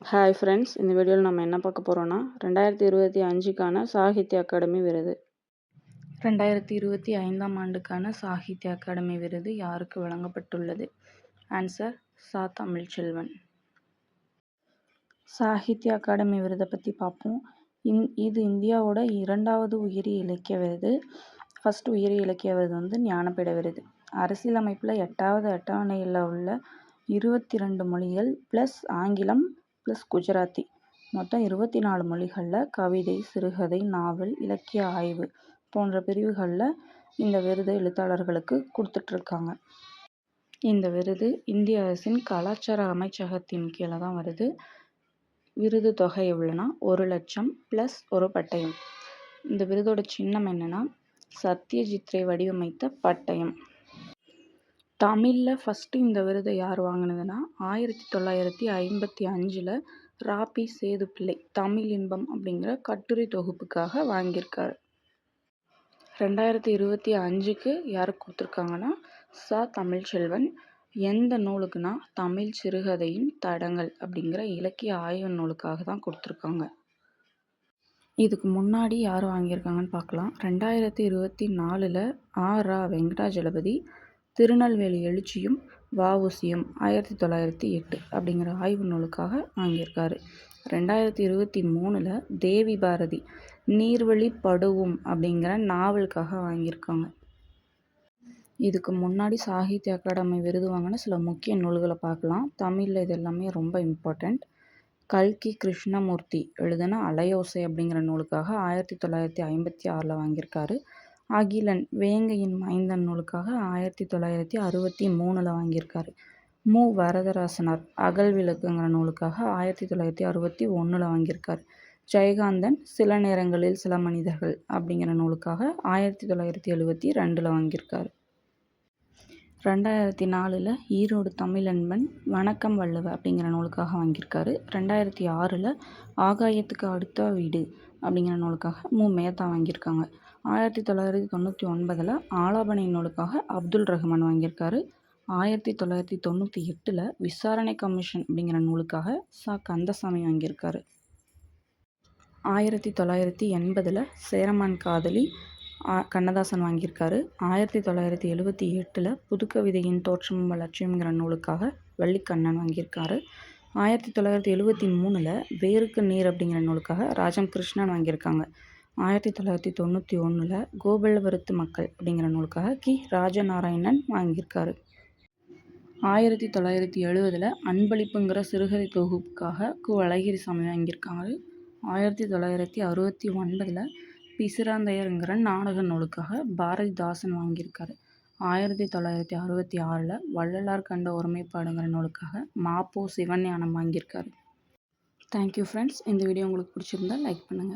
Hi friends, இந்த வீடியோவில் நம்ம என்ன பார்க்க போகிறோன்னா 2025க்கான சாகித்ய அகாடமி விருது. 2025ஆம் ஆண்டுக்கான சாகித்ய அகாடமி விருது யாருக்கு வழங்கப்பட்டுள்ளது? ஆன்சர் சா. தமிழ்ச்செல்வன். சாகித்ய அகாடமி விருதை பற்றி பார்ப்போம். இது இந்தியாவோட 2வது உயரிய இலக்கிய விருது. ஃபர்ஸ்ட் உயரிய இலக்கிய விருது ஞானபீட விருது. அரசியலமைப்பில் 8வது அட்டவணையில் உள்ள 22 மொழிகள் ப்ளஸ் ஆங்கிலம் ப்ளஸ் குஜராத்தி மொத்தம் 24 மொழிகளில் கவிதை, சிறுகதை, நாவல், இலக்கிய ஆய்வு போன்ற பிரிவுகளில் இந்த விருது எழுத்தாளர்களுக்கு கொடுத்துட்ருக்காங்க. இந்த விருது இந்திய அரசின் கலாச்சார அமைச்சகத்தின் கீழே தான் வருது. விருது தொகை எவ்வளோனா 1 லட்சம் ப்ளஸ் ஒரு பட்டயம். இந்த விருதோட சின்னம் என்னென்னா சத்யஜித் ரே வடிவமைத்த பட்டயம். தமிழில் ஃபஸ்ட்டு இந்த விருதை யார் வாங்கினதுன்னா 1955 ராபி சேதுப்பிள்ளை தமிழ் இன்பம் அப்படிங்கிற கட்டுரை தொகுப்புக்காக வாங்கியிருக்காரு. 2025க்கு யாருக்கு கொடுத்துருக்காங்கன்னா சா. தமிழ்ச்செல்வன். எந்த நூலுக்குன்னா தமிழ் சிறுகதையின் தடங்கள் அப்படிங்கிற இலக்கிய ஆய்வு நூலுக்காக தான் கொடுத்துருக்காங்க. இதுக்கு முன்னாடி யார் வாங்கியிருக்காங்கன்னு பார்க்கலாம். 2024 ரா. வெங்கடாஜலபதி திருநெல்வேலி எழுச்சியும் வ.உ.சி.யும் 1908 அப்படிங்கிற ஆய்வு நூலுக்காக வாங்கியிருக்காரு. 2023 தேவி பாரதி நீர்வழி படுவும் அப்படிங்கிற நாவலுக்காக வாங்கியிருக்காங்க. இதுக்கு முன்னாடி சாகித்ய அகாடமி விருது வாங்கின சில முக்கிய நூல்களை பார்க்கலாம். தமிழில் இது எல்லாமே ரொம்ப இம்பார்ட்டண்ட். கல்கி கிருஷ்ணமூர்த்தி எழுதின அலையோசை அப்படிங்கிற நூலுக்காக 1956 வாங்கியிருக்காரு. அகிலன் வேங்கையின் மைந்தன் நூலுக்காக 1963 வாங்கியிருக்காரு. மு. வரதராசனார் அகல் விளக்குங்கிற நூலுக்காக 1961 வாங்கியிருக்காரு. ஜெயகாந்தன் சில நேரங்களில் சில மனிதர்கள் அப்படிங்கிற நூலுக்காக 1972 வாங்கியிருக்காரு. 2004 ஈரோடு தமிழன்பன் வணக்கம் வள்ளுவ அப்படிங்கிற நூலுக்காக வாங்கியிருக்காரு. 2006 ஆகாயத்துக்கு அடுத்த வீடு அப்படிங்கிற நூலுக்காக மு. மேத்தா வாங்கியிருக்காங்க. 1999 ஆலாபனை நூலுக்காக அப்துல் ரஹ்மான் வாங்கியிருக்காரு. 1998 விசாரணை கமிஷன் அப்படிங்கிற நூலுக்காக சா. கந்தசாமி வாங்கியிருக்காரு. 1980 சேரமான் காதலி கண்ணதாசன் வாங்கியிருக்காரு. 1978 புதுக்கவிதையின் தோற்றமும் வளர்ச்சியும்ங்கிற நூலுக்காக வள்ளிக்கண்ணன் வாங்கியிருக்காரு. 1973 வேருக்கு நீர் அப்படிங்கிற நூலுக்காக ராஜம் கிருஷ்ணன் வாங்கியிருக்காங்க. 1991 கோபல்லபுரத்து மக்கள் அப்படிங்கிற நூலுக்காக கி. ராஜநாராயணன் வாங்கியிருக்காரு. 1970 அன்பளிப்புங்கிற சிறுகதை தொகுப்புக்காக கு. அழகிரிசாமி வாங்கியிருக்காங்க. 1969 பிசிராந்தையருங்கிற நாடக நூலுக்காக பாரதிதாசன் வாங்கியிருக்காரு. 1966 வள்ளலார் கண்ட ஒருமைப்பாடுங்கிற நூலுக்காக மா. பொ. சிவஞானம் வாங்கியிருக்காரு. Thank you friends. இந்த வீடியோ உங்களுக்கு பிடிச்சிருந்தா லைக் பண்ணுங்கள்.